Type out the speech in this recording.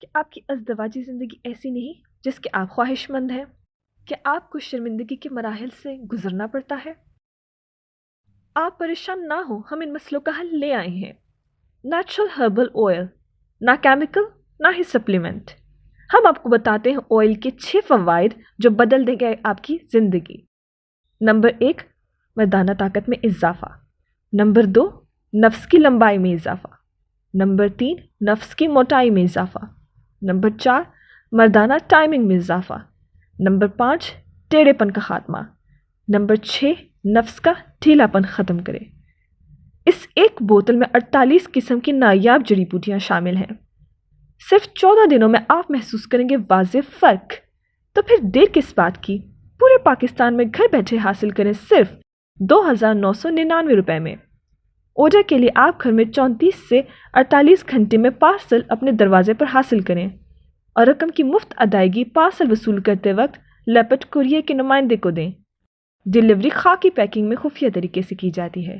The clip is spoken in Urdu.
کہ آپ کی ازدواجی زندگی ایسی نہیں جس کے آپ خواہش مند ہیں؟ کہ آپ کو شرمندگی کے مراحل سے گزرنا پڑتا ہے؟ آپ پریشان نہ ہو، ہم ان مسئلوں کا حل لے آئے ہیں۔ نیچرل ہربل آئل، نہ کیمیکل نہ ہی سپلیمنٹ۔ ہم آپ کو بتاتے ہیں آئل کے 6 فوائد جو بدل دیں گے آپ کی زندگی۔ نمبر 1، مردانہ طاقت میں اضافہ۔ نمبر 2، نفس کی لمبائی میں اضافہ۔ نمبر 3، نفس کی موٹائی میں اضافہ۔ نمبر 4، مردانہ ٹائمنگ میں اضافہ۔ نمبر 5، ٹیڑھے پن کا خاتمہ۔ نمبر 6، نفس کا ڈھیلا پن ختم کرے۔ اس ایک بوتل میں 48 قسم کی نایاب جڑی بوٹیاں شامل ہیں۔ صرف 14 دنوں میں آپ محسوس کریں گے واضح فرق۔ تو پھر دیر کس بات کی؟ پورے پاکستان میں گھر بیٹھے حاصل کریں صرف 2999 روپے میں۔ آرڈر کے لیے آپ گھر میں 34 سے 48 گھنٹے میں پارسل اپنے دروازے پر حاصل کریں، اور رقم کی مفت ادائیگی پارسل وصول کرتے وقت لیپٹ کوریئر کے نمائندے کو دیں۔ ڈیلیوری خاکی پیکنگ میں خفیہ طریقے سے کی جاتی ہے۔